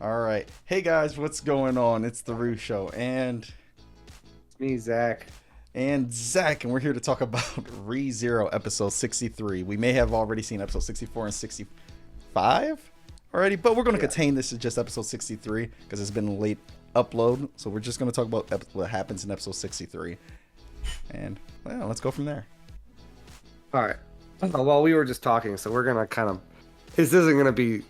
All right. Hey guys, what's going on? It's the Roo Show Me, Zach. and Zach, and we're here to talk about rezero episode 63. We may have already seen episode 64 and 65 already, but we're going to Yeah. contain this to just episode 63 because it's been a late upload. So we're just going to talk about what happens in episode 63. And well, let's go from there. All right. Well, we were just talking, so we're gonna kind of. This isn't gonna be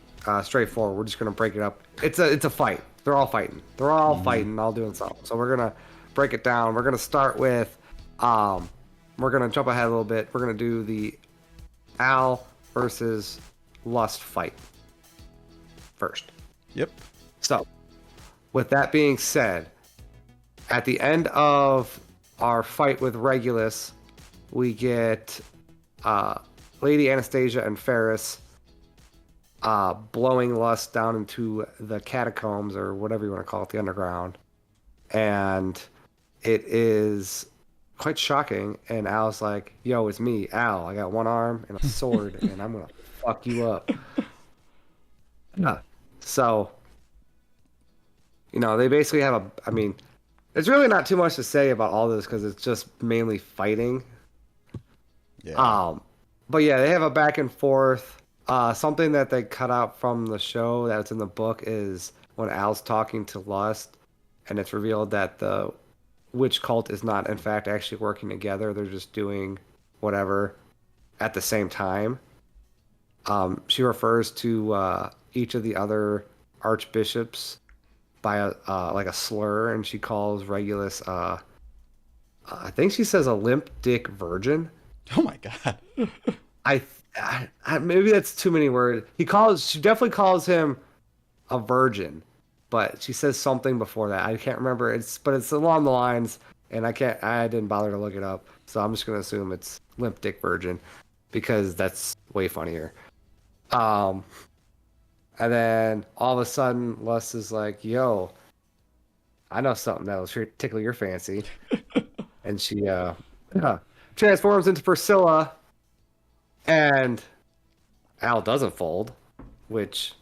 straightforward. We're just gonna break it up. It's a fight. They're all fighting. They're all fighting, all doing something. So we're gonna break it down. We're gonna start with, we're gonna jump ahead a little bit. We're gonna do the Al versus Lust fight first. Yep. So, with that being said, at the end of our fight with Regulus, we get Lady Anastasia and Ferris blowing Lust down into the catacombs, or whatever you want to call it, the underground. And it is quite shocking. And Al's like, yo, it's me, Al. I got one arm and a sword, and I'm going to fuck you up. Yeah. So, they basically have I mean, there's really not too much to say about all this because it's just mainly fighting. Yeah. But yeah, they have a back and forth. Something that they cut out from the show that's in the book is when Al's talking to Lust, and it's revealed that the witch cult is not, in fact, actually working together. They're just doing whatever at the same time. She refers to each of the other archbishops by a slur, and she calls Regulus, I think she says a limp dick virgin. Oh my god. Maybe that's too many words. She definitely calls him a virgin, but she says something before that. I can't remember. But it's along the lines, and I didn't bother to look it up, so I'm just gonna assume it's limp dick virgin because that's way funnier. And then all of a sudden, Lust is like, "Yo, I know something that'll tickle your fancy," and she transforms into Priscilla. And Al doesn't fold, which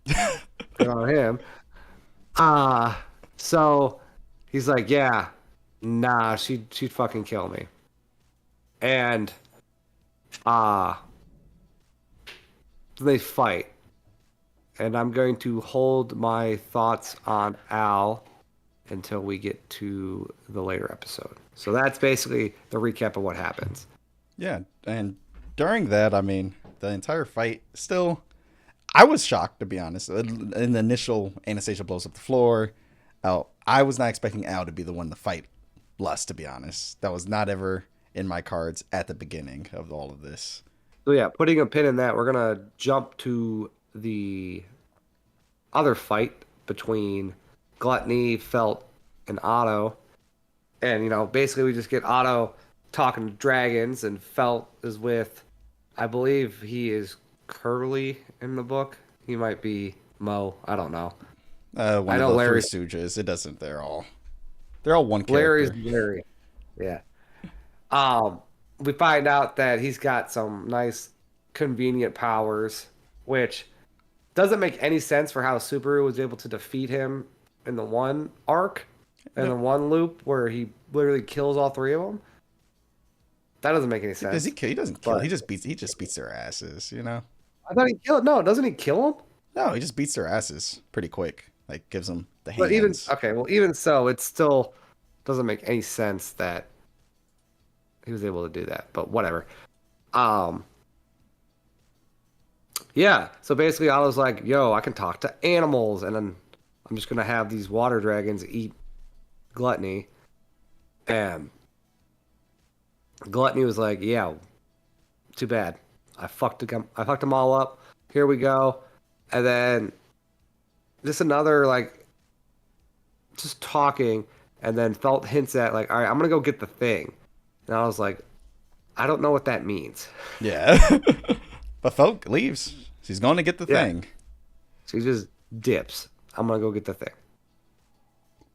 good on him. So he's like, yeah, nah, she'd fucking kill me. And they fight. And I'm going to hold my thoughts on Al until we get to the later episode. So that's basically the recap of what happens. Yeah, and during that, I mean, the entire fight still, I was shocked, to be honest. In the initial, Anastasia blows up the floor. I was not expecting Al to be the one to fight Lust, to be honest. That was not ever in my cards at the beginning of all of this. So yeah, putting a pin in that, we're gonna jump to the other fight between Gluttony, Felt, and Otto. And basically we just get Otto talking to dragons, and Felt is with, I believe he is Curly in the book. He might be Mo. I don't know. One I of know the Larry. Three Stooges. It doesn't. They're all one Larry's character. Larry. Yeah. We find out that he's got some nice, convenient powers, which doesn't make any sense for how Subaru was able to defeat him in the one arc, in the one loop where he literally kills all three of them. That doesn't make any sense. Does he kill? He doesn't kill. But He just beats their asses. I thought he killed. No, doesn't he kill him? No, he just beats their asses pretty quick. Like gives them the hands. But even so, it still doesn't make any sense that he was able to do that. But whatever. Yeah. So basically, I was like, "Yo, I can talk to animals, and then I'm just gonna have these water dragons eat Gluttony." And Gluttony was like, "Yeah, too bad. I fucked them all up. Here we go." And then just another just talking, and then Felt hints at like, "All right, I'm gonna go get the thing," and I was like, "I don't know what that means." Yeah. But Folk leaves. She's going to get the thing. She just dips. I'm gonna go get the thing,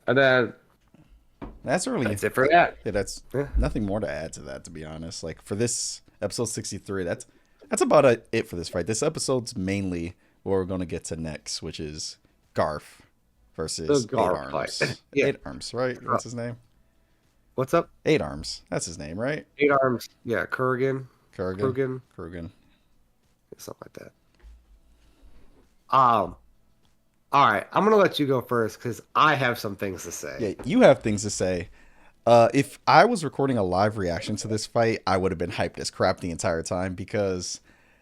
and then That's that's it for that. Yeah, that's Yeah. nothing more to add to that, to be honest. Like for this episode 63, that's about it for this fight. This episode's mainly what we're going to get to next, which is Garf The versus Eight Gar fight. Arms. Yeah. Eight Arms, right? Uh, What's his name? What's up? Eight Arms. That's his name, right? Eight arms. Yeah, Kurgan. Kurgan. Kurgan. Kurgan. Something like that. Um, all right. I'm gonna let you go first because I have some things to say. Yeah, you have things to say. If I was recording a live reaction to this fight, I would have been hyped as crap the entire time because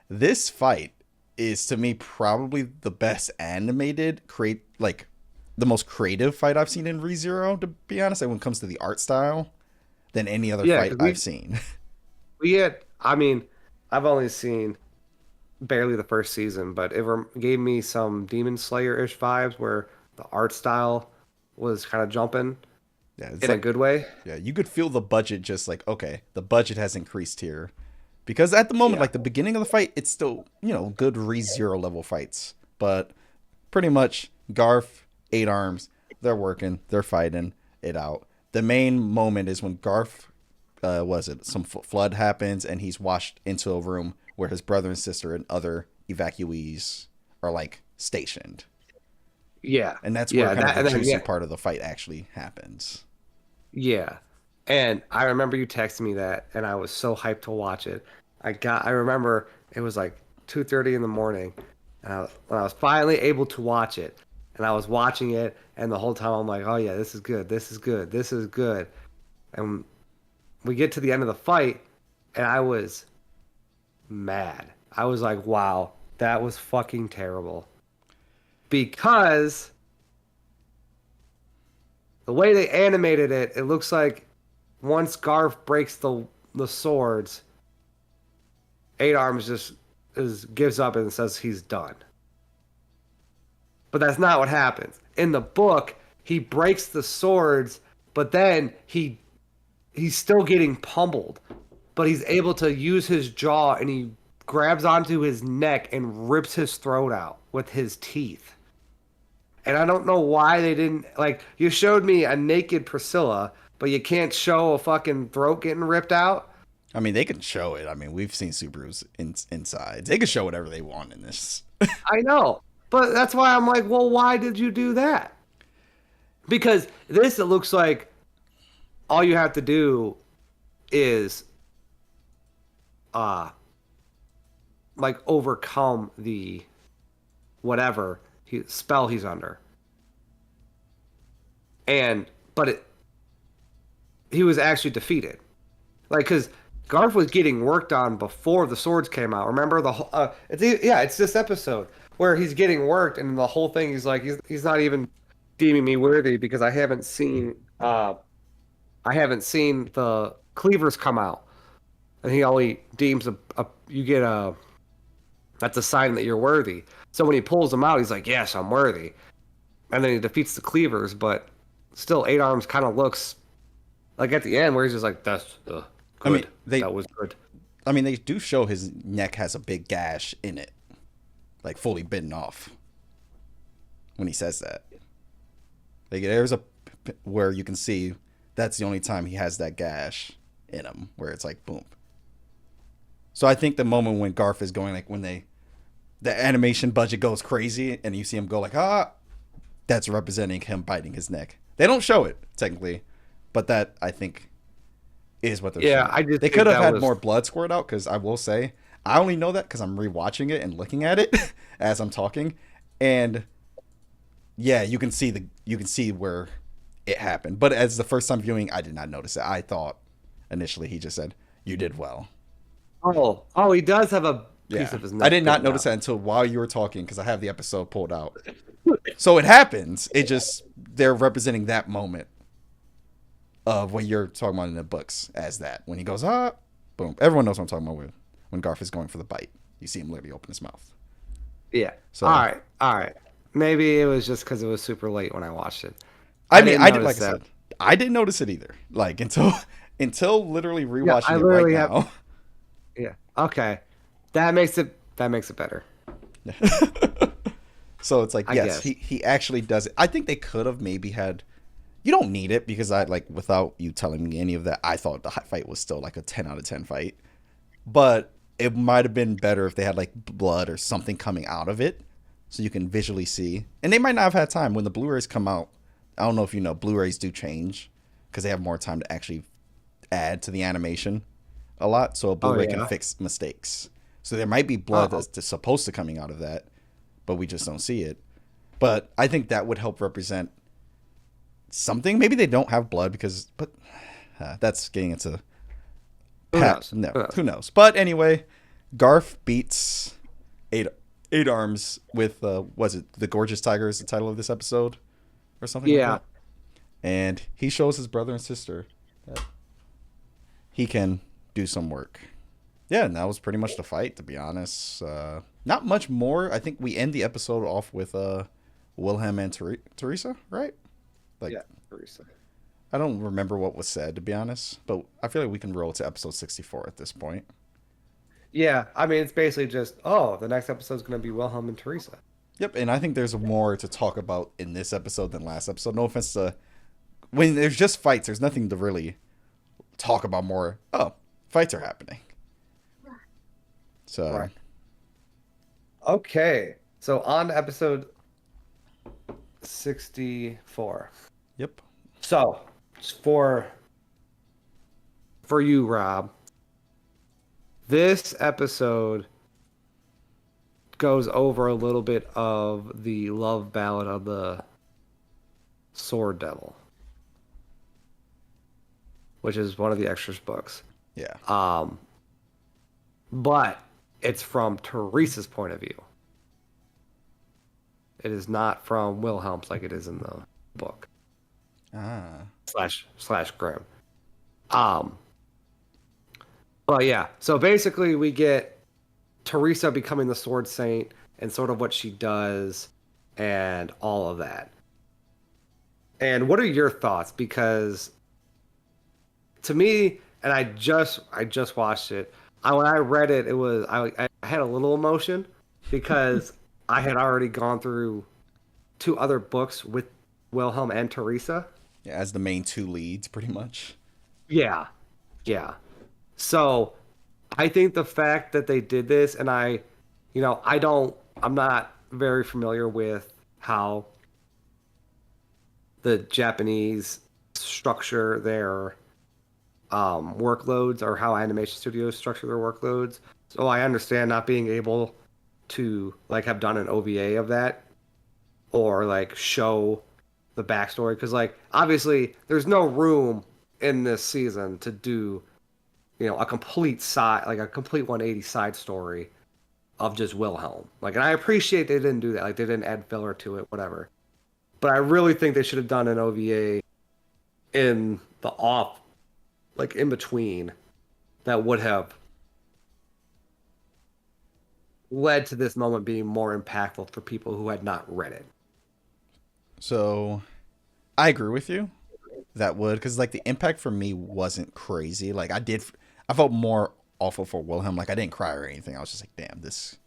this fight is to me probably the best animated like the most creative fight I've seen in ReZero, to be honest, and when it comes to the art style than any other Yeah, fight 'cause I've seen. we had. I mean, I've only seen barely the first season, but gave me some Demon Slayer-ish vibes where the art style was kind of jumping Yeah, it's in a like good way. yeah, you could feel the budget just like okay, the budget has increased here. Because at the moment, Yeah. like the beginning of the fight, it's still, good ReZero level fights. But pretty much Garf, Eight Arms, they're working, they're fighting it out. The main moment is when Garf, was it, some flood happens and he's washed into a room where his brother and sister and other evacuees are like stationed. Yeah. And that's where Yeah. kind of That and the then juicy yeah. part of the fight actually happens. Yeah. And I remember you texting me that and I was so hyped to watch it. I remember it was like 2:30 in the morning and when I was finally able to watch it and I was watching it and the whole time I'm like, "Oh yeah, this is good. This is good. This is good." And we get to the end of the fight and I was mad. I was like, "Wow, that was fucking terrible." Because the way they animated it, it looks like once Garf breaks the swords, Eight Arms just gives up and says he's done. But that's not what happens. In the book, he breaks the swords, but then he's still getting pummeled. But he's able to use his jaw and he grabs onto his neck and rips his throat out with his teeth. And I don't know why they didn't like you showed me a naked Priscilla, but you can't show a fucking throat getting ripped out. I mean, they can show it. I mean, we've seen Subaru's insides. They can show whatever they want in this. I know. But that's why I'm like, well, why did you do that? Because this it looks like all you have to do is uh like overcome the whatever spell he's under. And but he was actually defeated. Like cuz Garf was getting worked on before the swords came out. Remember it's this episode where he's getting worked and the whole thing he's like he's not even deeming me worthy because I haven't seen the cleavers come out. And he only deems you get a that's a sign that you're worthy. So when he pulls them out, he's like, "Yes, I'm worthy." And then he defeats the cleavers, but still, Eight Arms kind of looks like at the end where he's just like, "That's good. I mean, That was good." I mean, they do show his neck has a big gash in it, like fully bitten off. When he says that, like there's where you can see that's the only time he has that gash in him, where it's like boom. So I think the moment when Garf is going like when the animation budget goes crazy and you see him go like that's representing him biting his neck. They don't show it technically, but that I think is what they're showing. They think could have that had was more blood squirt out because I will say I only know that because I'm rewatching it and looking at it as I'm talking, and yeah, you can see where it happened. But as the first time viewing, I did not notice it. I thought initially he just said you did well. Oh, he does have a piece Yeah, of his neck. I did not bitten notice out. that until while you were talking because I have the episode pulled out. So it happens. It just they're representing that moment of what you're talking about in the books as that when he goes boom. Everyone knows what I'm talking about when Garf is going for the bite. You see him literally open his mouth. Yeah. So All right. Maybe it was just because it was super late when I watched it. I mean, I did notice like I said, I didn't notice it either. Like until literally I rewatching it right literally now. Yeah. Okay. That makes it better. So it's like, I yes, guess. he actually does it. I think they could have maybe had. You don't need it because I like without you telling me any of that. I thought the fight was still like a 10 out of 10 fight, but it might have been better if they had like blood or something coming out of it so you can visually see. And they might not have had time when the Blu-rays come out. I don't know if you know, Blu-rays do change because they have more time to actually add to the animation a lot. So a Oh Blu-ray can yeah. fix mistakes. So there might be blood Oh, that's supposed to coming out of that, but we just don't see it. But I think that would help represent something. Maybe they don't have blood because, but that's getting into who knows? no, Who knows? who knows? But anyway, Garth beats eight eight arms with was it the Gorgeous Tiger is the title of this episode or something like Yeah. that, and he shows his brother and sister that he can do some work. Yeah, and that was pretty much the fight, to be honest. Not much more. I think we end the episode off with Wilhelm and Teresa, right? Like, Yeah. Teresa. I don't remember what was said, to be honest, but I feel like we can roll to episode 64 at this point. Yeah. I mean, it's basically just, oh, the next episode's gonna be Wilhelm and Teresa. Yep, and I think there's more to talk about in this episode than last episode. No offense to when there's just fights, there's nothing to really talk about more. Oh, fights are happening. So, Right. Okay. So on to episode 64. yep. So for you, Rob, this episode goes over a little bit of the love ballad of the Sword Devil, which is one of the extras books. Yeah. Um, but it's from Teresa's point of view. It is not from Wilhelm's like it is in the book Ah. slash Grimm. Um, but yeah, so basically we get Teresa becoming the Sword Saint and sort of what she does and all of that. And what are your thoughts? Because to me, and I just watched it. When I read it, I had a little emotion because I had already gone through two other books with Wilhelm and Teresa. Yeah, as the main two leads, pretty much. Yeah, yeah. So I think the fact that they did this, and I'm not very familiar with how the Japanese structure their workloads or how animation studios structure their workloads. So I understand not being able to like have done an OVA of that or like show the backstory because like obviously there's no room in this season to do a complete 180 side story of just Wilhelm. Like, and I appreciate they didn't do that. Like, they didn't add filler to it, whatever. But I really think they should have done an OVA in the off, like in between, that would have led to this moment being more impactful for people who had not read it. So, I agree with you. That would, because like the impact for me wasn't crazy. Like I felt more awful for Wilhelm. Like I didn't cry or anything. I was just like, damn, this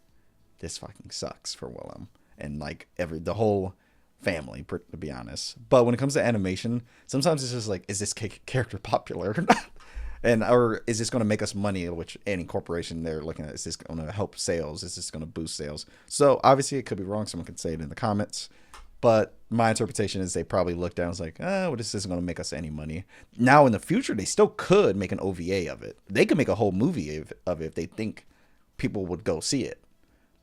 fucking sucks for Willem and like the whole family, to be honest. But when it comes to animation, sometimes it's just like, is this character popular or not? And or is this going to make us money? Which any corporation they're looking at, is this going to help sales? Is this going to boost sales? So obviously it could be wrong. Someone can say it in the comments. But my interpretation is they probably looked down and was like, well, this isn't going to make us any money. Now in the future, they still could make an OVA of it. They could make a whole movie of it if they think people would go see it.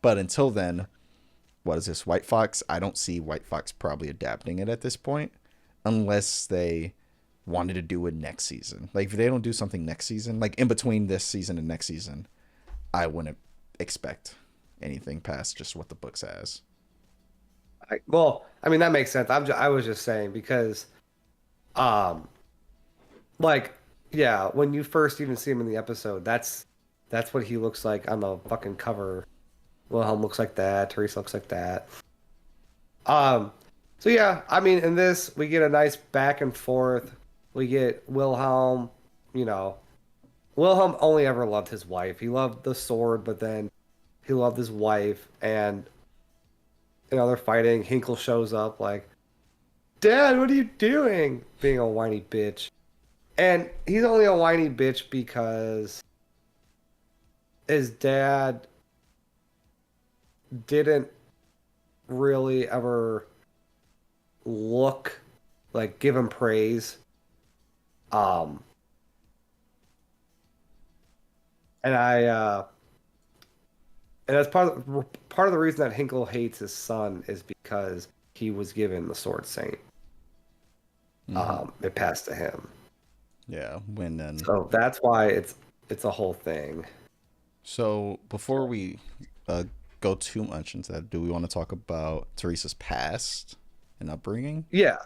But until then, what is this, White Fox? I don't see White Fox probably adapting it at this point unless they wanted to do it next season. Like if they don't do something next season, like in between this season and next season, I wouldn't expect anything past just what the book says. I mean that makes sense. I was just saying because, um, like, yeah, when you first even see him in the episode, that's what he looks like on the fucking cover. Wilhelm looks like that. Teresa looks like that. Um, so yeah, I mean, in this we get a nice back and forth. We get Wilhelm. You know, Wilhelm only ever loved his wife. He loved the sword, but then he loved his wife, and they're fighting. Hinkle shows up like, "Dad, what are you doing?" Being a whiny bitch, and he's only a whiny bitch because his dad didn't really ever look like give him praise. Um, and I and that's part of the reason that Hinkle hates his son is because he was given the Sword Saint. Hmm. It passed to him, Yeah. When then? so that's why it's a whole thing. So before we uh, go too much into that, do we want to talk about Teresa's past and upbringing? Yeah,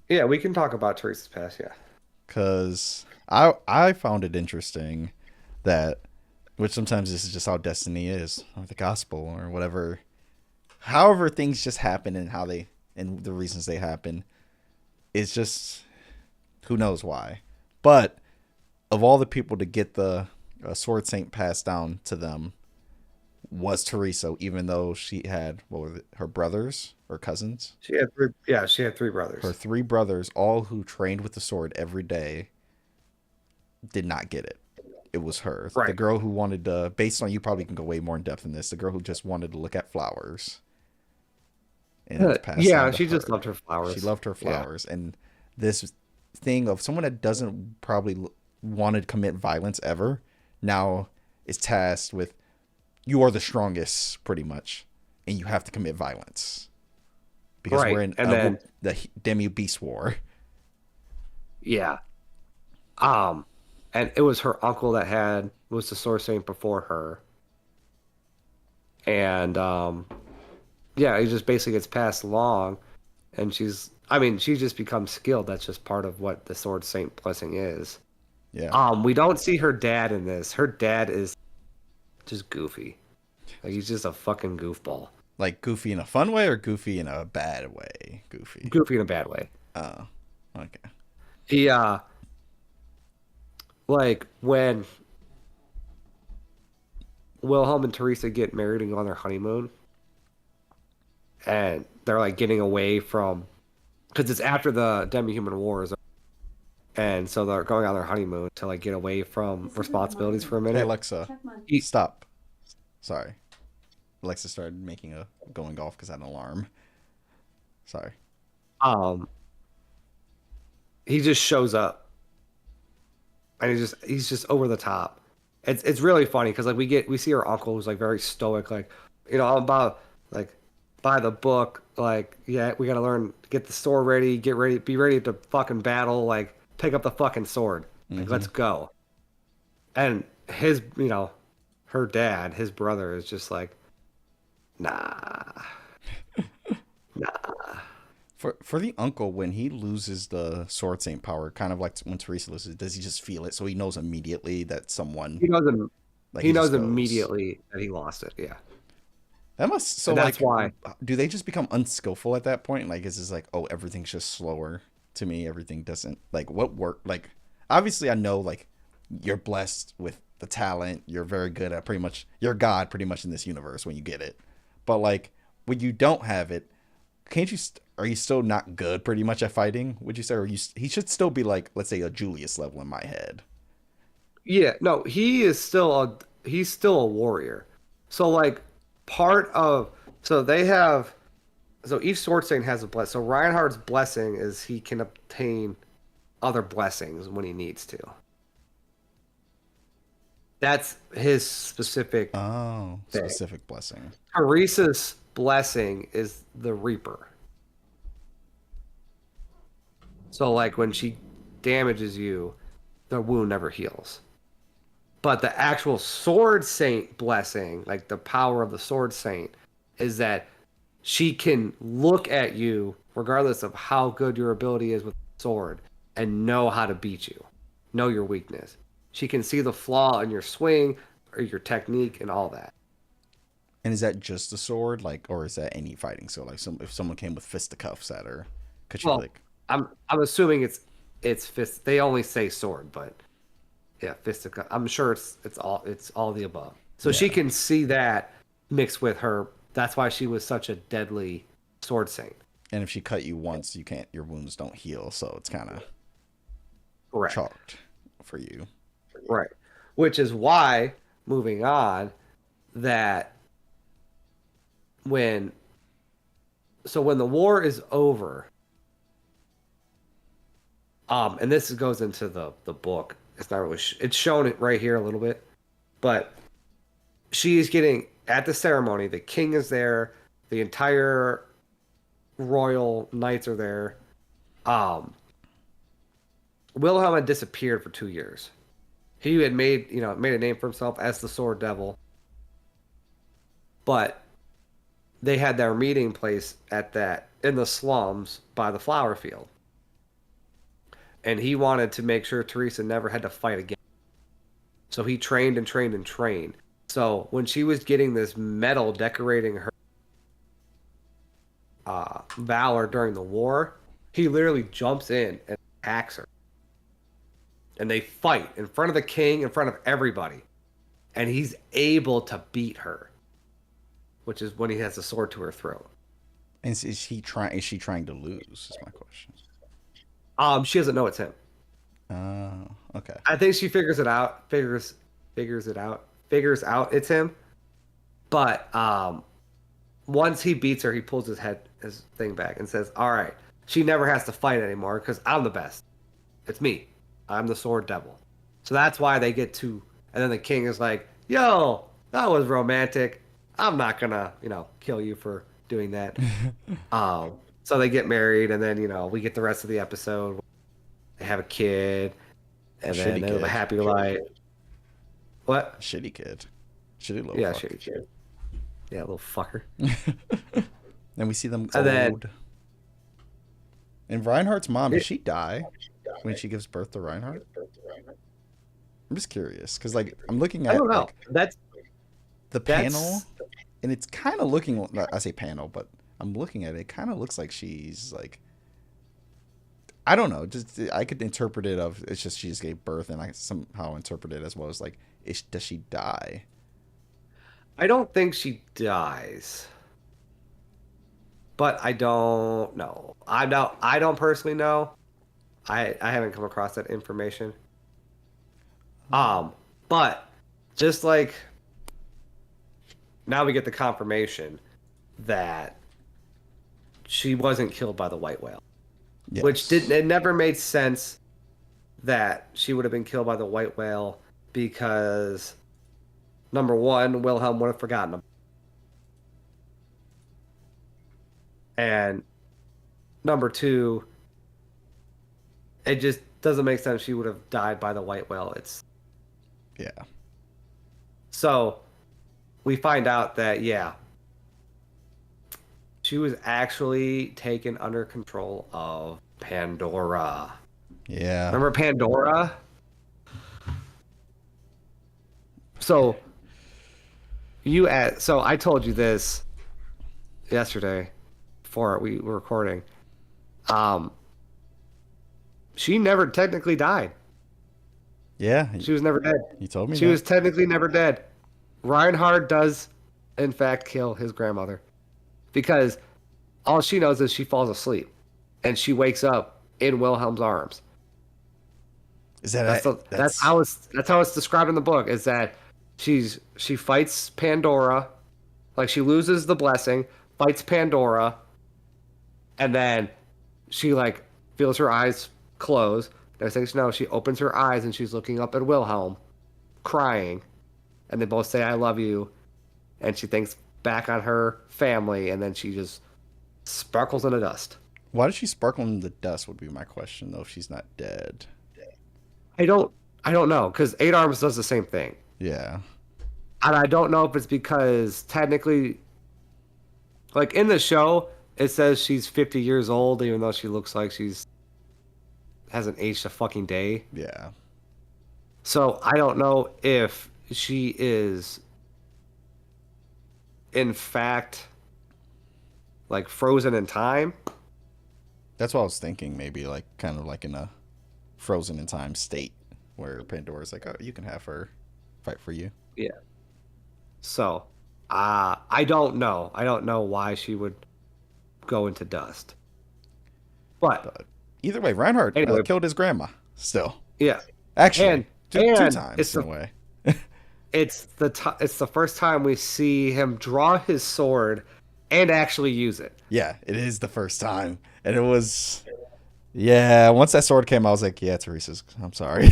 yeah, we can talk about Teresa's past. Yeah, Because I found it interesting that, which sometimes this is just how destiny is, or the gospel, or whatever. However, things just happen and how they and the reasons they happen. It's just who knows why. But of all the people to get the sword saint passed down to them was Teresa, even though she had what were her brothers or cousins, she had three. Yeah, she had three her brothers. three brothers, all who trained with the sword every day, did not get it. It was her, the Right. girl who wanted to. Based on you, probably can go way more in depth in this. The girl who just wanted to look at flowers, and it was passed Yeah, down to she just her. loved her She flowers. loved her Yeah. flowers, and this thing of someone that doesn't probably want to commit violence ever now is tasked with you are the strongest, pretty much, and you have to commit violence because we're Right. in And then the Demi Beast War. yeah. Um, and it was her uncle that had was the Sword Saint before her. And yeah, he just basically gets passed along and I mean, she just becomes skilled. That's just part of what the Sword Saint blessing is. Yeah, We don't see her dad in this. Her dad is just goofy. Like he's just a fucking goofball. like Goofy in a fun way or Goofy in a bad way. Goofy. Goofy in a bad way. Oh, okay. He like when Wilhelm and Teresa get married and go on their honeymoon, and they're like getting away from because it's after the demi-human wars, and so they're going on their honeymoon to like get away from responsibilities for a Hey minute. Alexa, He, stop. Sorry, Alexa started making a going off because I had an alarm. Sorry. um he just shows up and he's just over the top. It's really funny because like we see our uncle who's like very stoic, like I'm about like by the book, like yeah, we gotta learn, get the sword ready, get ready, be ready to fucking battle, like pick up the fucking sword, like Mm-hmm. let's go. And her dad, his brother is just like, nah, nah. For the uncle, when he loses the sword saint power, kind of like when Teresa loses, does he just feel it? So he knows immediately that someone He knows him. like He he just knows goes. immediately that he lost it. Yeah, That must so and that's like why. do they just become unskillful at that point? Like is this like oh everything's just slower to me, everything doesn't like what work like obviously I know like you're blessed with the talent, you're very good at pretty much you're God pretty much in this universe when you get it. But like when you don't have it, can't you are you still not good pretty much at fighting? Would you say or he should still be like let's say a Julius level in my head. Yeah, no, he's still a warrior. So like part of so they have so each sword saint has a bless. So Reinhardt's blessing is he can obtain other blessings when he needs to. That's his specific Oh, thing. specific blessing. Teresa's blessing is the Reaper. So like when she damages you, the wound never heals. But the actual sword saint blessing, like the power of the sword saint, is that she can look at you regardless of how good your ability is with the sword and know how to beat you, know your weakness. She can see the flaw in your swing or your technique and all that. And is that just a sword, like, or is that any fighting? So, like, some if someone came with fisticuffs at her, could she Well, like? I'm assuming it's fist. They only say sword, but yeah, fistic. I'm sure it's all the above. So she Yeah. can see that mixed with her. That's why she was such a deadly sword saint. And if she cut you once, you can't. Your wounds don't heal, so it's kind of Correct. chalked for you. Right. Which is why, moving on, that when So when the war is over, and this goes into the book. It's not really. It's shown it right here a little bit, but she's getting at the ceremony. The king is there. The entire royal knights are there. Um, Wilhelm had disappeared for 2 years. He had made a name for himself as the Sword Devil, but they had their meeting place in the slums by the flower field, and he wanted to make sure Teresa never had to fight again. So he trained and trained and trained. So when she was getting this medal decorating her valor during the war, he literally jumps in and attacks her. And they fight in front of the king, in front of everybody. And he's able to beat her, which is when he has the sword to her throat. And is she trying to lose? Is my question. She doesn't know it's him. Oh, okay. I think she figures it out. Figures out it's him. But once he beats her, he pulls his thing back and says, "All right, she never has to fight anymore because I'm the best. It's me. I'm the Sword Devil." So that's why they get to. And then the king is like, "Yo, that was romantic. I'm not gonna, kill you for doing that." So they get married, and then we get the rest of the episode. They have a kid, and then they live a happy life. What? Shitty kid. Shitty little Yeah, fuck. shitty kid. Yeah, little fucker. Then we see them And then- old. And Reinhardt's mom, did she die when she gives birth to Reinhardt? I'm just curious, because I'm looking I at don't know. the That's- panel, and it's kind of looking. I say panel, but I'm looking at it. It kind of looks like she's I don't know. Just I could interpret it it's just she just gave birth, and I somehow interpret it as well as does she die? I don't think she dies, but I don't know. I don't personally know. I haven't come across that information. But just like now we get the confirmation that she wasn't killed by the white whale. Yes. Which it never made sense that she would have been killed by the white whale because number one, Wilhelm would have forgotten him. And number two, it just doesn't make sense she would have died by the white whale. Yeah. So we find out that she was actually taken under control of Pandora. Yeah. Remember Pandora? So I told you this yesterday before we were recording. She never technically died. Yeah. She was never dead. You told me She that. was technically never dead. Reinhard does, in fact, kill his grandmother because all she knows is she falls asleep and she wakes up in Wilhelm's arms. Is that That's how it's described in the book. Is that she fights Pandora, like she loses the blessing, fights Pandora, and then she feels her eyes close. Next thing she knows, she opens her eyes and she's looking up at Wilhelm, crying, and they both say "I love you," and she thinks back on her family, and then she just sparkles in the dust. Why does she sparkle in the dust? Would be my question, though. If she's not dead. I don't know, because Eight Arms does the same thing. Yeah. And I don't know if it's because technically, in the show, it says she's 50 years old, even though she looks like hasn't aged a fucking day. Yeah. So I don't know if she is, in fact, frozen in time. That's what I was thinking. Maybe kind of in a frozen in time state where Pandora's oh, you can have her fight for you. Yeah. So, I don't know. I don't know why she would go into dust. But either way, Reinhardt anyway, killed his grandma. Still, yeah. actually, two and times in a way. It's the first time we see him draw his sword and actually use it. Yeah, it is the first time, and it was yeah. Once that sword came, I was like, yeah, Teresa's. I'm sorry.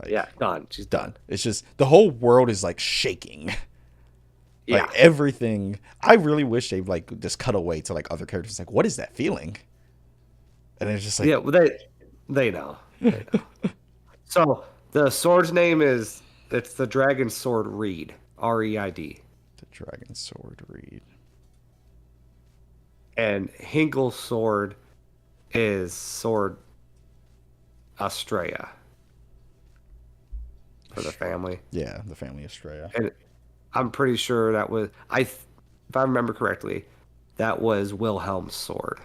Yeah, Like done. She's done. done. It's just the whole world is like shaking. Like Yeah. everything. I really wish they like just cut away to like other characters. Like, what is that feeling? And it's just like Yeah, well, they know. They know. So the sword's name is it's the dragon sword Reed. Reid. the dragon sword read. And Hinkle's sword is sword Estrella for the family. Yeah, the family Estrella. And I'm pretty sure that was if I remember correctly, that was Wilhelm's sword.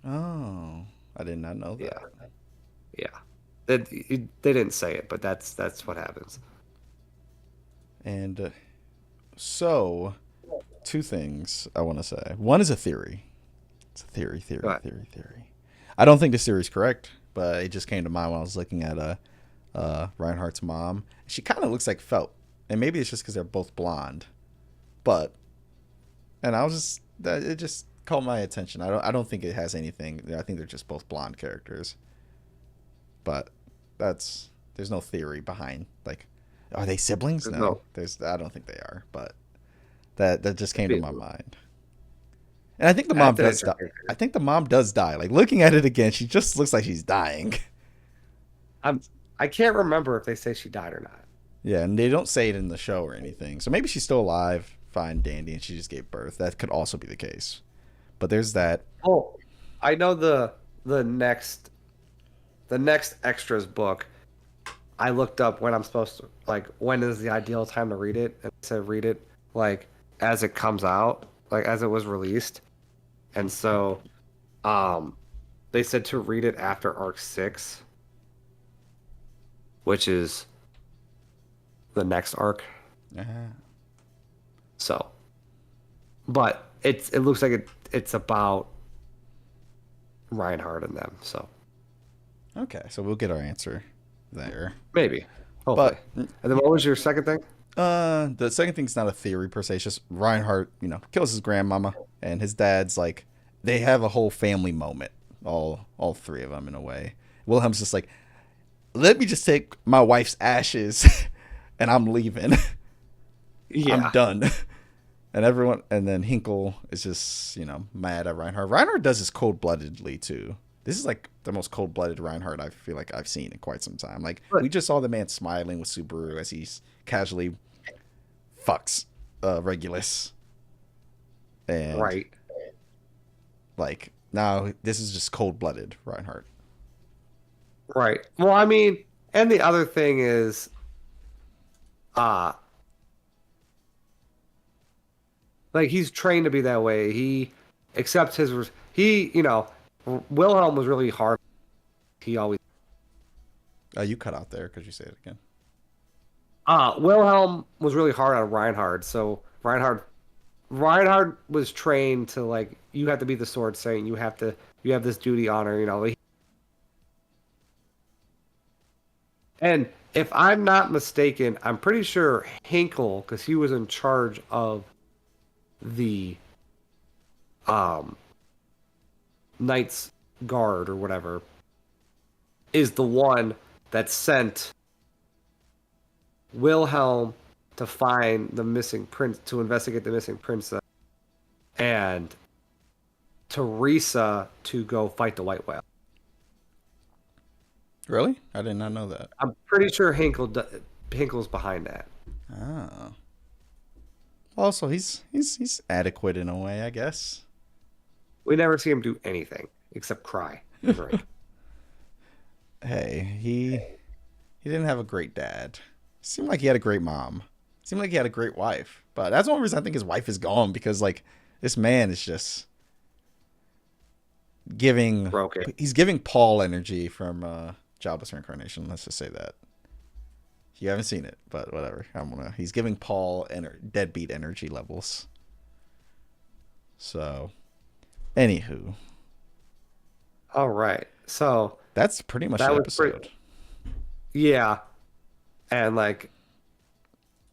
Oh, I did not know Yeah. that. Yeah. They didn't say it, but that's what happens. And so, two things I want to say. One is a theory. It's a theory, Go theory, ahead. theory, theory. I don't think this theory is correct, but it just came to mind when I was looking at Reinhardt's mom. She kind of looks like Felt, and maybe it's just because they're both blonde. But and I was just that it just caught my attention. I don't think it has anything. I think they're just both blonde characters. But that's there's no theory behind like are they siblings? There's No, no there's I don't think they are. But that just came to be- my mind. And I think the mom that's an does die. interesting I theory. think the mom does die. Like looking at it again, she just looks like she's dying. I'm I can't remember if they say she died or not. Yeah, and they don't say it in the show or anything. So maybe she's still alive, fine, dandy, and she just gave birth. That could also be the case. But there's that. Oh, I know the next the next extras book. I looked up when I'm supposed to like when is the ideal time to read it, and it said read it like as it comes out, like as it was released. And so um they said to read it after arc 6, which is the next arc. Uh, So, but it looks like it's about Reinhardt and them. So, okay, so we'll get our answer there. maybe, hopefully. But And then what was your second thing? the second thing's not a theory per se. It's just Reinhardt, kills his grandmama, and his dad's like they have a whole family moment. All three of them in a way. Wilhelm's just like, let me just take my wife's ashes, and I'm leaving. I'm Yeah. done. And then Hinkle is just, mad at Reinhardt. Reinhardt does this cold bloodedly too. This is like the most cold blooded Reinhardt I feel like I've seen in quite some time. Like we But just saw the man smiling with Subaru as he's casually fucks Regulus. And right, like now this is just cold blooded Reinhardt. right. Well, I mean, and the other thing is, uh like he's trained to be that way. He accepts Wilhelm was really hard. He always You cut out there because you say it again. Wilhelm was really hard on Reinhardt. So Reinhardt was trained to like you have to be the sword saint. You have this duty honor. And if I'm not mistaken, I'm pretty sure Hinkle, because he was in charge of the um Knights Guard or whatever, is the one that sent Wilhelm to find the missing prince to investigate the missing princess and Teresa to go fight the White Whale. Really? I did not know that. I'm pretty sure Hinkle's behind that. Oh. Also, he's adequate in a way, I guess. We never see him do anything except cry and drink. Hey, he didn't have a great dad. Seemed like he had a great mom. Seemed like he had a great wife. But that's one reason I think his wife is gone because like this man is just giving Broken. he's giving Paul energy from Jobless Reincarnation. Let's just say that. You haven't seen it, but whatever. He's giving Paul deadbeat energy levels. So, anywho, All right. So that's pretty much that the was episode. yeah. And like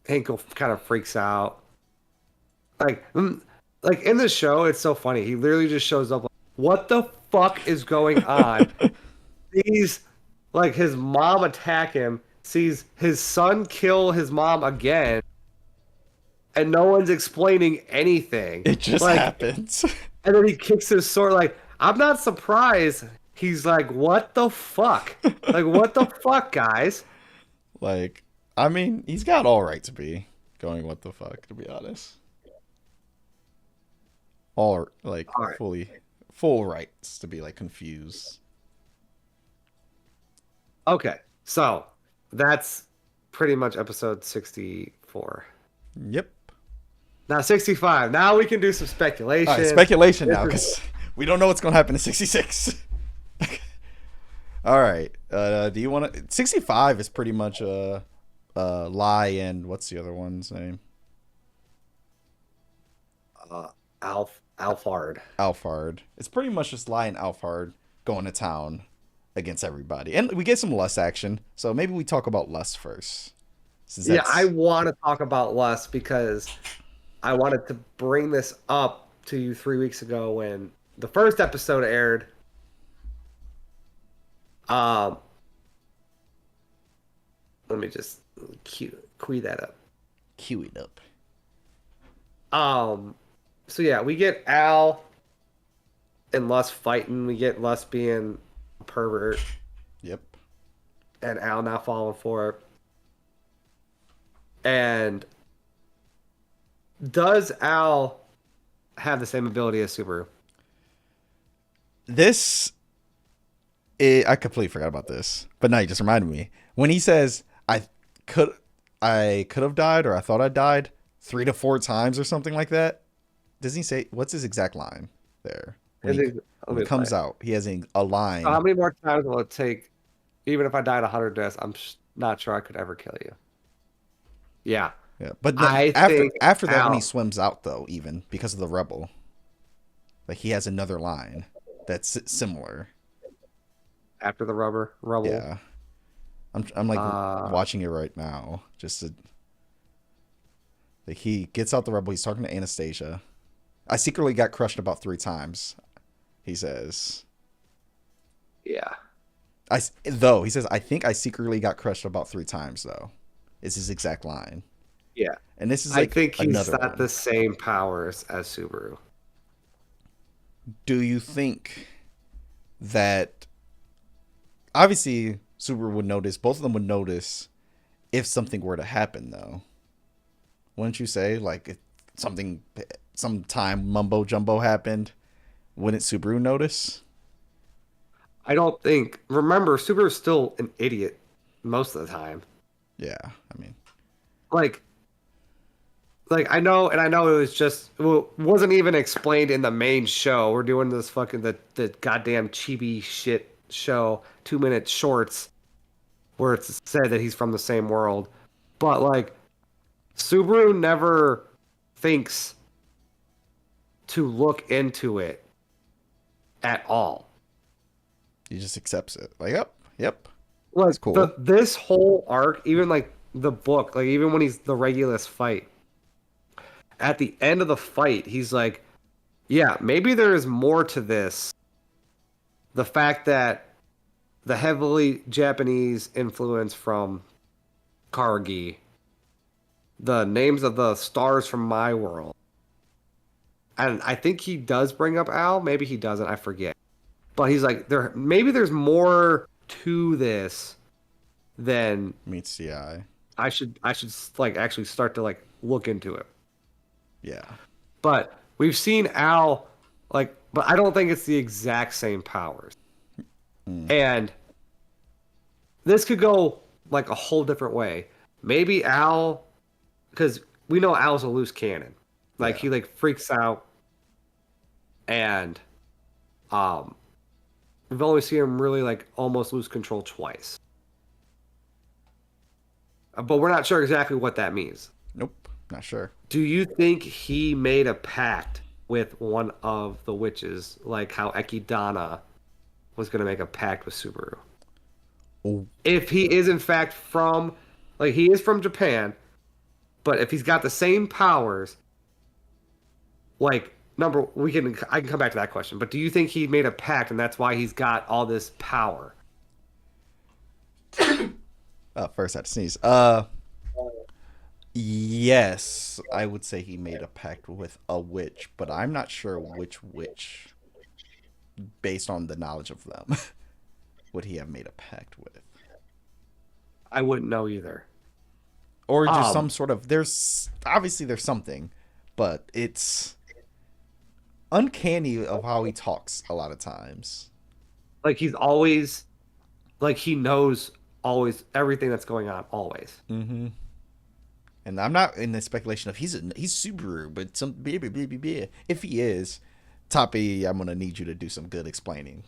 Hinkle kind of freaks out Like, like in the show, it's so funny. He literally just shows up. Like, what the fuck is going on? Sees like his mom attack him. Sees his son kill his mom again, and no one's explaining anything. It just Like, happens. and then he kicks his sword. Like, I'm not surprised. He's like, what the fuck? Like, what the fuck, guys? Like, I mean, he's got all right to be going, what the fuck, to be honest. All, like, All right. full rights to be, like, confused. Okay. So that's pretty much episode 64. Yep. Now 65. Now we can do some All right, speculation. speculation This now, is because we don't know what's going to happen in 66. All right. Do you want to? 65 is pretty much Lie and what's the other one's name? Alfard. Alfard. It's pretty much just Lie and Alfard going to town against everybody. And we get some Lust action. So maybe we talk about Lust first. Since Yeah, I that's. want to talk about Lust because I wanted to bring this up to you 3 weeks ago when the first episode aired. Um, Let me just key that up. Cue it up. Um, so yeah, we get Al and Lust fighting. We get Lust being a pervert Yep. and Al not falling for it. And does Al have the same ability as Subaru? This. I completely forgot about this. But now you just reminded me. When he says, could I could have died or I thought I died 3 to 4 times or something like that. Doesn't he say what's his exact line there? When And he then- let when me it comes play. out, he has a line. So how many more times will it take? Even if I died 100 deaths, I'm not sure I could ever kill you. Yeah, Yeah, but I after think after that, when he Al. swims out though, even because of the rebel, like he has another line that's similar. After the rubble. Yeah, I'm like Uh, watching it right now. Just to, like he gets out the rebel. He's talking to Anastasia. I secretly got crushed about 3 times. He says. yeah, He says I think I secretly got crushed about 3 times though. Is his exact line. yeah. And this is I like think he's another not one. the same powers as Subaru. Do you think that obviously Subaru would notice, both of them would notice if something were to happen though? Wouldn't you say? Like if something sometime mumbo jumbo happened, wouldn't Subaru notice? I don't think. Remember, Subaru's still an idiot most of the time. Yeah, I mean, Like, I know, and I know it was just well, wasn't even explained in the main show. We're doing this fucking the goddamn chibi shit show, 2 minute shorts where it's said that he's from the same world. But like Subaru never thinks to look into it at all. he just accepts it. Like, yep, Like it's cool. this whole arc, even like the book, like even when he's the Regulus fight, at the end of the fight, he's like, yeah, maybe there is more to this. The fact that the heavily Japanese influence from Kargi, the names of the stars from my world. And I think he does bring up Al, maybe he doesn't, I forget. But he's like, maybe there's more to this than Meets the eye. I should like actually start to like look into it. Yeah. But we've seen Al like, but I don't think it's the exact same powers. And this could go like a whole different way. Maybe Al, because we know Al's a loose cannon. Like Yeah. he like freaks out, and um, we've only seen him really like almost lose control twice. But we're not sure exactly what that means. Nope. Not sure. Do you think he made a pact with one of the witches, like how Ekidana was going to make a pact with Subaru? Oh, If he is in fact from, like he is from Japan, but if he's got the same powers, like number we can I can come back to that question, but do you think he made a pact and that's why he's got all this power? First I had to sneeze. Yes, I would say he made a pact with a witch, but I'm not sure which witch, based on the knowledge of them, would he have made a pact with. I wouldn't know either. Or just some Um, sort of, there's obviously there's something, but it's uncanny of how he talks a lot of times. like he's always like he knows always everything that's going on always. Mm-hmm. And I'm not in the speculation of he's Subaru, but if he is, Toppy, I'm gonna need you to do some good explaining.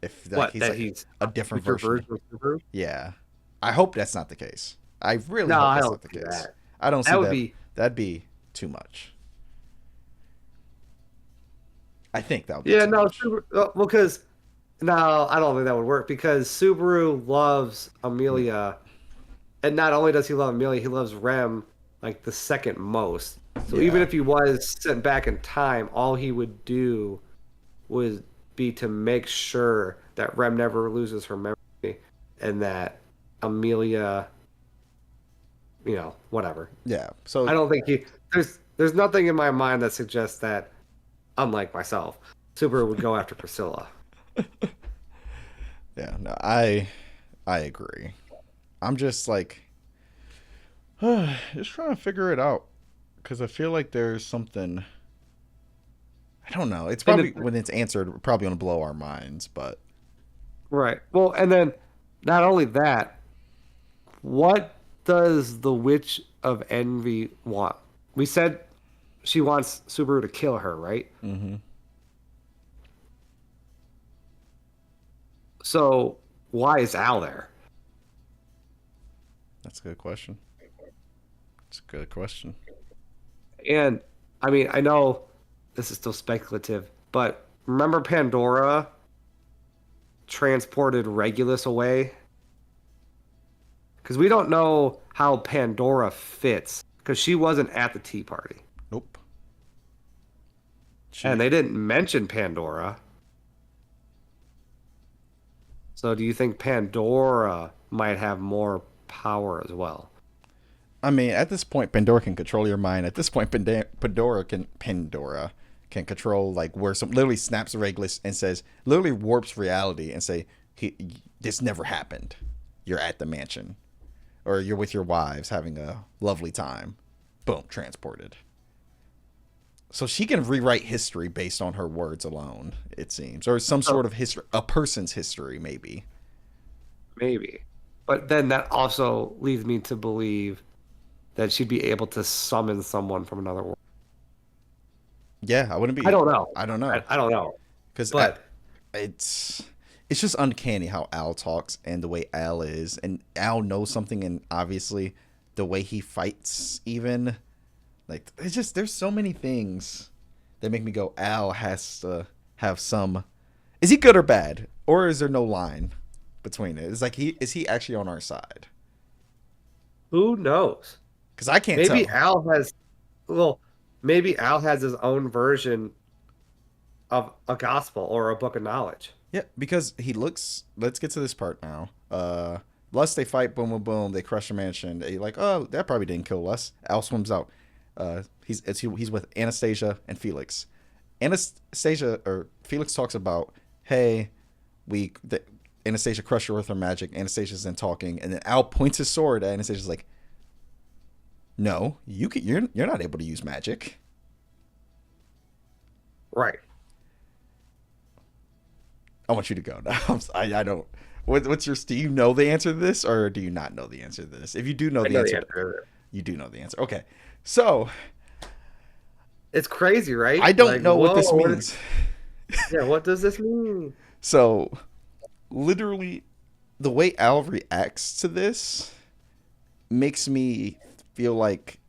If like What he's that like he's a a different future version. version of Subaru? Yeah, I hope that's not the case. I really No, hope I that's don't not the see case. that. I don't see That would that. be That'd be too much. I think that would be yeah, too no, much. Subaru, well, because no, I don't think that would work because Subaru loves Mm, Amelia, and not only does he love Amelia, he loves Rem like the second most. So even yeah, if he was sent back in time, all he would do would be to make sure that Rem never loses her memory and that Amelia, whatever. yeah. I So don't think there's nothing in my mind that suggests that, unlike myself, Subaru would go after Priscilla. yeah, no, I agree. I'm just like just trying to figure it out because I feel like there's something. I don't know. It's And probably when it's answered, we're probably gonna blow our minds, but right. Well, and then not only that, what does the Witch of Envy want? We said she wants Subaru to kill her, right? mm-hmm. So why is Al there? That's a good question. It's a good question. And I mean, I know this is still speculative, but remember Pandora transported Regulus away? Because we don't know how Pandora fits because she wasn't at the tea party. Nope. And She. they didn't mention Pandora. So do you think Pandora might have more power as well? I mean, at this point, Pandora can control your mind. At this point, Pandora can control like where some literally snaps a Regulus and says literally warps reality and say this never happened. You're at the mansion, or you're with your wives having a lovely time. Boom, transported. So she can rewrite history based on her words alone, it seems, or some Oh, sort of history, a person's history, maybe. maybe. But then that also leads me to believe that she'd be able to summon someone from another world. Yeah, I wouldn't I be. don't know. I don't I, know I don't know. because But it's it's just uncanny how Al talks and the way Al is, and Al knows something, and obviously the way he fights, even like it's just there's so many things that make me go. Al has to have some. Is he good or bad, or is there no line between it? It's like he actually on our side? who knows? Because I can't Maybe tell. Al has, well, maybe Al has his own version of a gospel or a book of knowledge. Yeah, because he looks. Let's get to this part now. Lust, they fight, boom, boom, boom. They crush a mansion. They like, oh, that probably didn't kill Lust. Al swims out. He's with Anastasia and Felix. Anastasia or Felix talks about, hey, Anastasia crushed her with her magic. Anastasia's then talking, and then Al points his sword at Anastasia's like, no, you're not able to use magic. Right. I want you to go now. I don't. What's your? Do you know the answer to this, or do you not know the answer to this? If you do know I the know the answer, answer. you do know the answer. Okay, so It's crazy, right? I don't Like, know what whoa, this means. yeah, what does this mean? So literally, the way Al reacts to this makes me feel like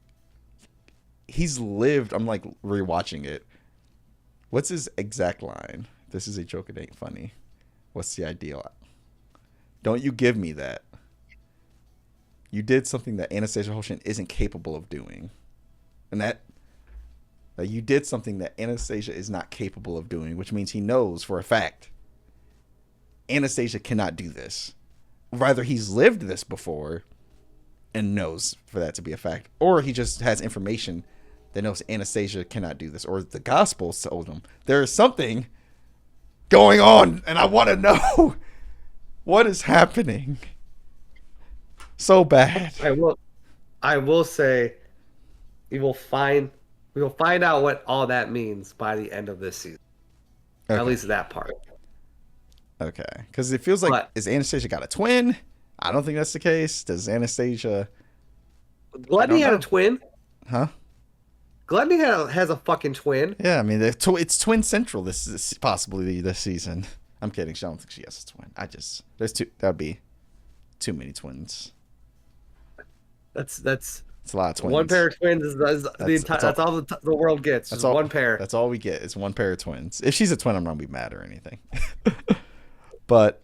he's lived. I'm like rewatching it. What's his exact line? This is a joke. It ain't funny. What's the ideal? Don't you give me that. You did something that Anastasia Hoshin isn't capable of doing. And Like you did something that Anastasia is not capable of doing, which means he knows for a fact Anastasia cannot do this. Rather, he's lived this before and knows for that to be a fact, or he just has information that knows Anastasia cannot do this, or the gospel told him there is something going on, and I want to know what is happening. So bad. I will say, we will find out what all that means by the end of this season. Okay. At least that part. Okay, because it feels like But is Anastasia got a twin? I don't think that's the case. Does Anastasia? Gluttony had a twin. Huh? Gluttony has a fucking twin. Yeah, I mean it's twin central. This is possibly this season. I'm kidding. I don't think she has a twin. There's two. That'd be too many twins. That's It's a lot of twins. one pair of twins is the entire. That's all the world gets. That's one pair. That's all we get. Is one pair of twins. If she's a twin, I'm not gonna be mad or anything. But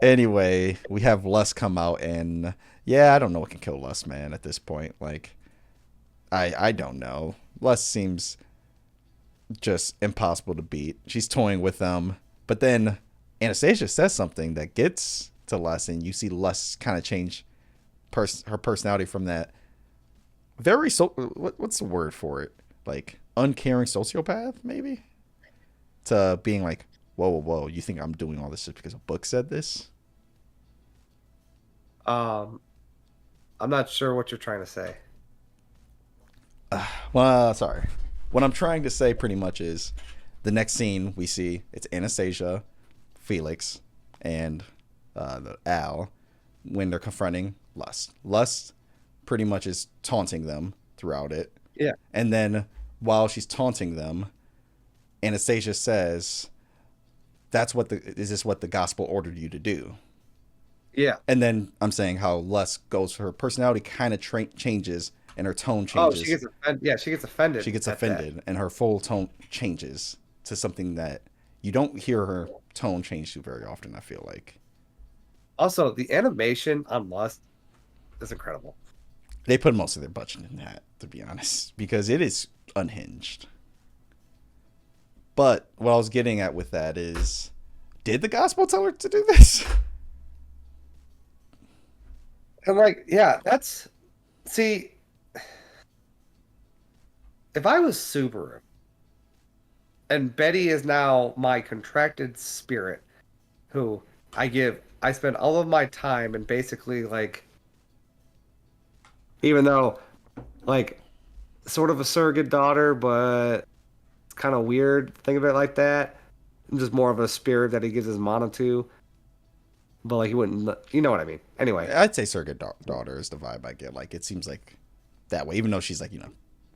anyway, we have Lust come out, and yeah, I don't know what can kill Lust, man. At this point, like, I don't know. Lust seems just impossible to beat. She's toying with them, but then Anastasia says something that gets to Lust, and you see Lust kind of change her personality from that very what's the word for it, like uncaring sociopath maybe, to being like, whoa, you think I'm doing all this just because a book said this? I'm not sure what you're trying to say. Well, sorry. What I'm trying to say pretty much is the next scene we see, it's Anastasia, Felix, and the Al when they're confronting Lust. Lust pretty much is taunting them throughout it. Yeah. And then while she's taunting them, Anastasia says, is this what the gospel ordered you to do? Yeah. And then I'm saying how Lust goes, her personality kind of changes and her tone Oh, changes. she gets offended. Yeah, she gets offended. She gets offended, and her full tone changes to something that you don't hear her tone change to very often, I feel like. Also, the animation on Lust is incredible. They put most of their budget in that, to be honest, because it is unhinged. But what I was getting at with that is, did the gospel tell her to do this? And like, yeah, see, if I was Subaru and Betty is now my contracted spirit, who I spend all of my time and basically like, even though like sort of a surrogate daughter, but it's kind of weird to think of it like that. I'm just more of a spirit that he gives his mana to. But like he wouldn't, you know what I mean. Anyway, I'd say surrogate daughter is the vibe I get. Like, it seems like that way, even though she's like,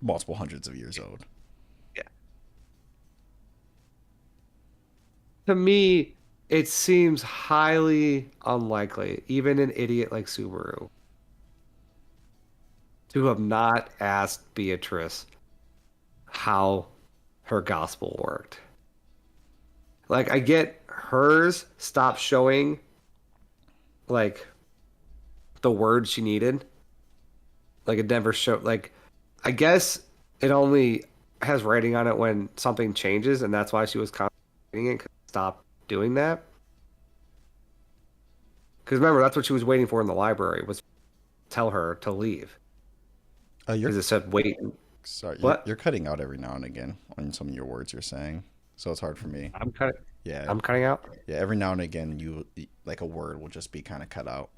multiple hundreds of years old. yeah. To me, it seems highly unlikely, even an idiot like Subaru, to have not asked Beatrice how her gospel worked. Like, I get hers stopped showing, like, the words she needed. Like, it never showed, like, I guess it only has writing on it when something changes, and that's why she was contemplating it, 'cause stop doing that. Because remember, that's what she was waiting for in the library, was tell her to leave. Because it said wait. Sorry, What? you're cutting out every now and again on some of your words you're saying, so it's hard for me. I'm cutting. Yeah, I'm cutting out. yeah. Every now and again, you like a word will just be kind of cut out.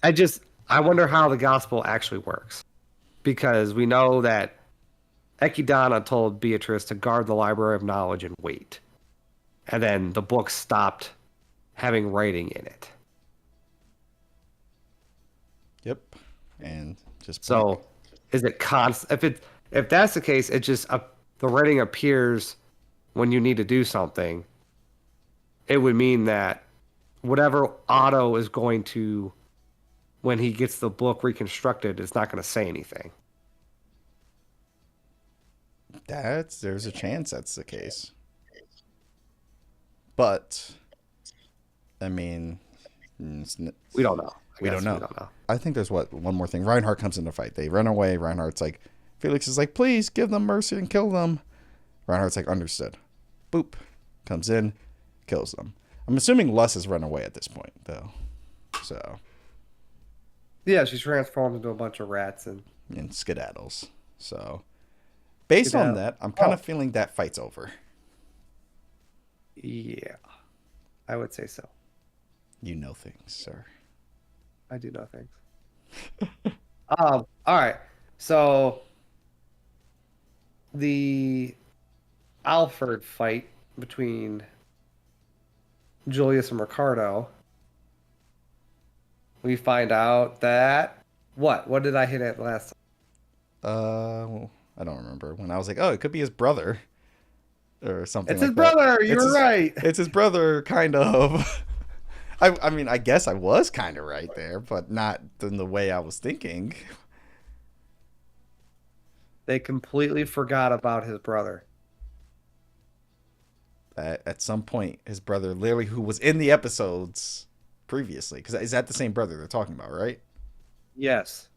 I wonder how the gospel actually works. Because we know that Ekidana told Beatrice to guard the library of knowledge and wait. And then the book stopped having writing in it. Yep, and just So, is it constant? If that's the case, it just the writing appears when you need to do something. It would mean that whatever Otto is going to, when he gets the book reconstructed, it's not going to say anything. there's a chance that's the case. But I mean, We don't know. We don't know. We don't know. I think there's one more thing. Reinhardt comes in the fight. They run away. Reinhardt's like, Felix is like, please give them mercy and kill them. Reinhardt's like, understood. Boop. Comes in, kills them. I'm assuming Lus has run away at this point, though. So. Yeah, she's transformed into a bunch of rats and skedaddles. So, based on that, I'm kind of feeling that fight's over. Yeah, I would say so. You know things, sir. I do know things. All right. So the Alfred fight between Julius and Ricardo, we find out that what did I hit at last time? Well, I don't remember. When I was like, oh, it could be his brother or something. It's like his brother. That. You're right. It's his brother, kind of. I mean, I guess I was kind of right there, but not in the way I was thinking. They completely forgot about his brother. At some point, his brother, literally, who was in the episodes previously, because is that the same brother they're talking about, right? Yes.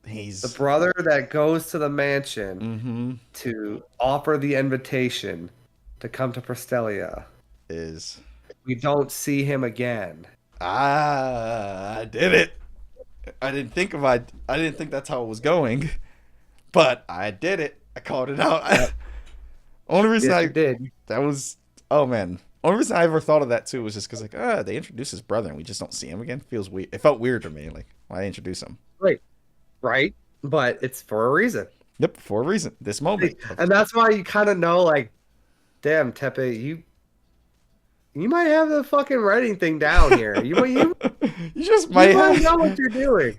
He's the brother that goes to the mansion to offer the invitation to come to Prestelia. We don't see him again. I did it. I didn't think that's how it was going, but I did it. I called it out. Only reason I did. That was, oh man. Only reason I ever thought of that too was just because they introduced his brother and we just don't see him again. Feels weird. It felt weird to me. Like, why introduce him? Right. But it's for a reason. Yep, for a reason. This moment. And that's why you kind of know, like, damn, Tepe, you might have the fucking writing thing down here. You might know what you're doing.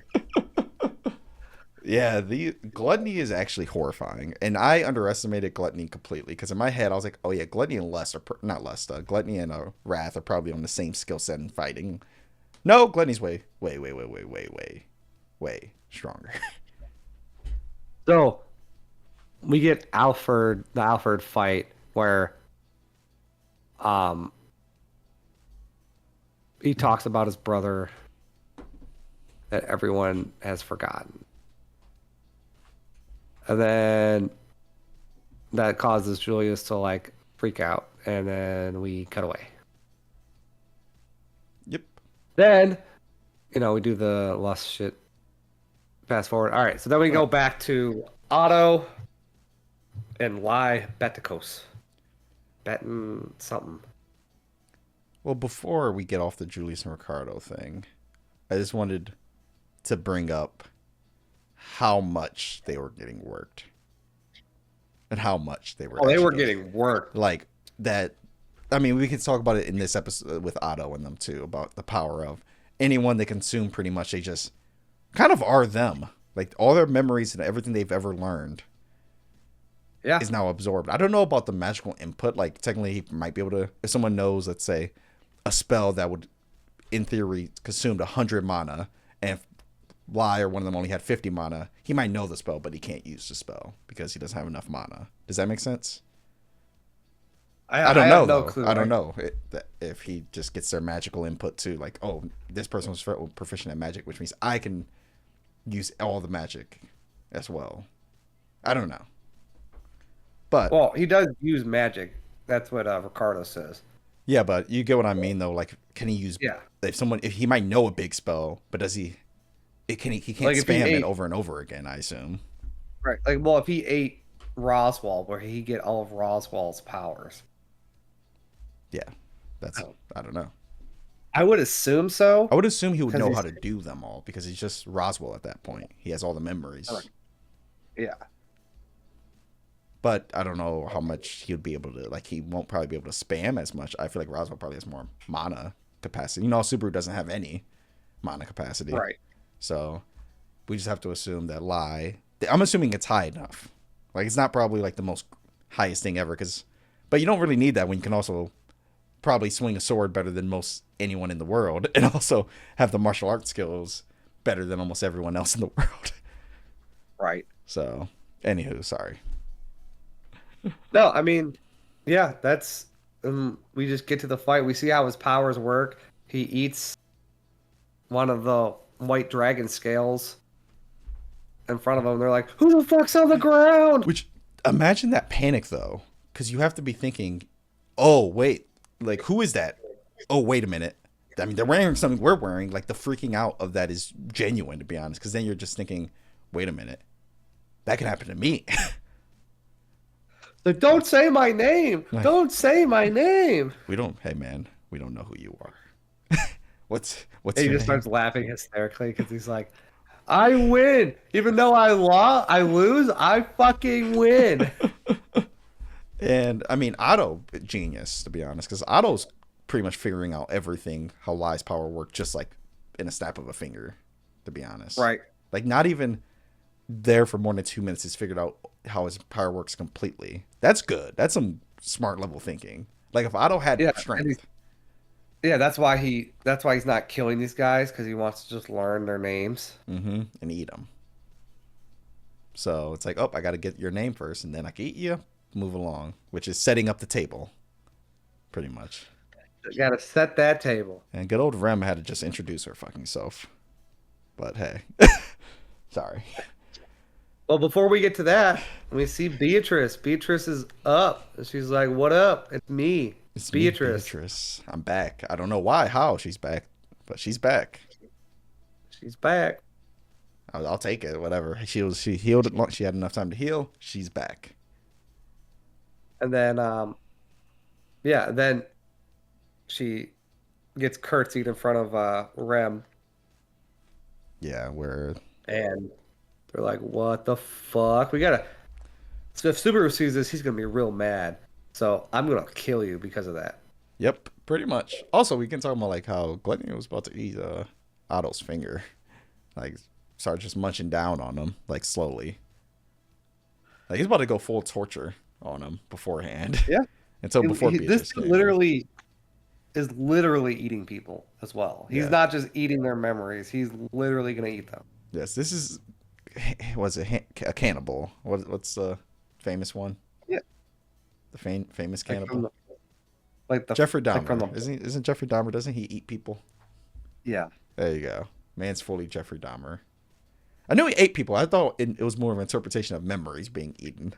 Yeah, the gluttony is actually horrifying, and I underestimated gluttony completely because in my head I was like, "Oh yeah, gluttony and gluttony and wrath are probably on the same skill set in fighting." No, gluttony's way stronger. So we get the Alfred fight where, he talks about his brother that everyone has forgotten. And then that causes Julius to like freak out, and then we cut away. Yep. Then, we do the lust shit. Fast forward. All right, so then we go back to Otto and Lai Betikos. Betting something. Well, before we get off the Julius and Ricardo thing, I just wanted to bring up how much they were getting worked. And how much they were getting worked. Like, that... I mean, we could talk about it in this episode with Otto and them, too, about the power of anyone they consume, pretty much, they just kind of are them. Like, all their memories and everything they've ever learned is now absorbed. I don't know about the magical input. Like, technically, he might be able to... If someone knows, let's say, a spell that would, in theory, consume 100 mana, and if Lai or one of them only had 50 mana, he might know the spell, but he can't use the spell because he doesn't have enough mana. Does that make sense? I don't know, though. Clue, I don't know if he just gets their magical input too. Like, oh, this person was proficient at magic, which means I can use all the magic as well. I don't know. But well, he does use magic. That's what Ricardo says. Yeah, but you get what I mean, though. Like, can he use? Yeah. If he might know a big spell, but does he? He can't spam it over and over again. I assume. Right. Like, well, if he ate Roswell, where he get all of Roswell's powers. Yeah, I don't know. I would assume so. I would assume he would know how to do them all because he's just Roswell at that point. He has all the memories. Yeah. But I don't know how much he would be able to, like, he won't probably be able to spam as much. I feel like Roswell probably has more mana capacity. Subaru doesn't have any mana capacity. Right. So we just have to assume that Lai, I'm assuming it's high enough. Like, it's not probably like the most highest thing ever, but you don't really need that when you can also probably swing a sword better than most anyone in the world and also have the martial arts skills better than almost everyone else in the world. Right. So, anywho, sorry. No, I mean, yeah, that's And we just get to the fight. We see how his powers work. He eats one of the white dragon scales in front of him. They're like, "Who the fuck's on the ground?" Which, imagine that panic though, because you have to be thinking, oh wait, like who is that? Oh wait a minute. I mean, they're wearing something we're wearing. Like the freaking out of that is genuine, to be honest. Because then you're just thinking, wait a minute, that could happen to me. Like, don't say my name. Like, Don't say my name. we don't. Hey man, we don't know who you are. What's And he your just name? starts laughing hysterically because he's like, "I win, even though I lose. I fucking win." And I mean, Otto, genius, to be honest, because Otto's pretty much figuring out everything, how Lai's power works, just like in a snap of a finger, to be honest. Right. Like, not even there for more than 2 minutes, he's figured out how his power works completely. That's good. That's some smart level thinking. Like, if Otto had Yeah, strength, yeah. That's why he's not killing these guys because he wants to just learn their names. and eat them. So it's like, oh, I got to get your name first, and then I can eat you, move along, which is setting up the table, pretty much. You got to set that table. And good old Rem had to just introduce her fucking self. But hey, sorry. Well, before we get to that, we see Beatrice. Beatrice is up. She's like, "What up? It's me, It's Beatrice." me, Beatrice. I'm back. I don't know why, how she's back, but she's back. She's back. I'll take it. Whatever. She healed it. She had enough time to heal. She's back. And then, yeah, then she gets curtsied in front of Rem, Yeah, where and they're like, "What the fuck? We gotta." So if Subaru sees this, he's gonna be real mad. So I'm gonna kill you because of that. yep, pretty much. Also, we can talk about like how Gluttony was about to eat Otto's finger, like start just munching down on him like slowly. Like he's about to go full torture on him beforehand. Yeah. Until before Beatrice This came. literally is literally eating people as well. He's Yeah. not just eating their memories. He's literally gonna eat them. Yes, this is was a cannibal. What's the famous one? Yeah. The famous Like cannibal. from the, like the Jeffrey like from Dahmer. the Isn't Jeffrey Dahmer? Doesn't he eat people? yeah. There you go. Man's fully Jeffrey Dahmer. I knew he ate people. I thought it was more of an interpretation of memories being eaten.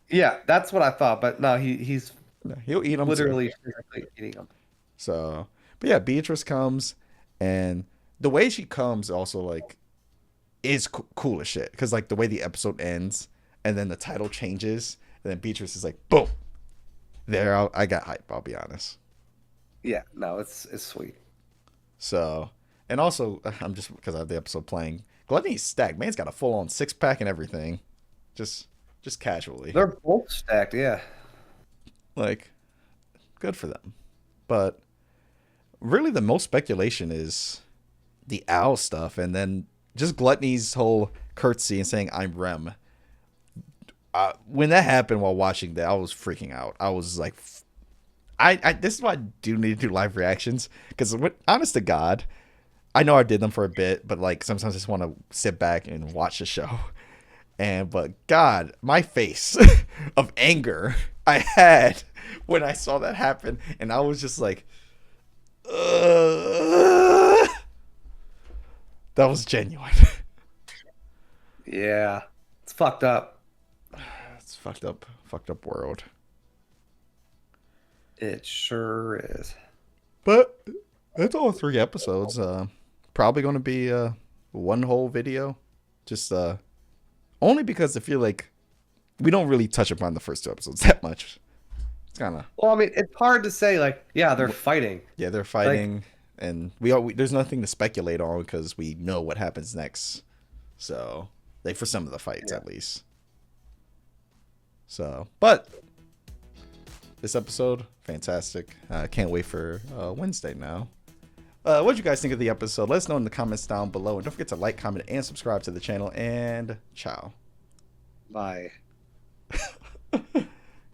Yeah, that's what I thought, but no, he's No, he'll eat them too. literally physically eating them. So, but yeah, Beatrice comes, and the way she comes also like is cool as shit. Because like the way the episode ends, and then the title changes, and then Beatrice is like, boom, there. I got hype. I'll be honest. Yeah, no, it's sweet. So, and also I'm just because I have the episode playing. Gluttony's stacked. Man's got a full on 6-pack and everything, just casually. They're both stacked, yeah. Like, good for them. But really, the most speculation is the owl stuff, and then just Gluttony's whole curtsy and saying "I'm Rem." When that happened while watching that, I was freaking out. I was like, I this is why I do need to do live reactions because, honest to God, I know I did them for a bit, but like sometimes I just want to sit back and watch the show. But God, my face of anger I had when I saw that happen, and I was just like, that was genuine. Yeah. It's fucked up. It's fucked up world. It sure is. But that's all 3 episodes. Probably going to be one whole video, just only because I feel like we don't really touch upon the first 2 episodes that much. It's kind of Well, I mean, it's hard to say, like, yeah, they're fighting. yeah, they're fighting, and there's nothing to speculate on because we know what happens next. So, like for some of the fights at least. So, but this episode, fantastic. Can't wait for Wednesday now. What do you guys think of the episode? Let us know in the comments down below. And don't forget to like, comment, and subscribe to the channel. And ciao. Bye.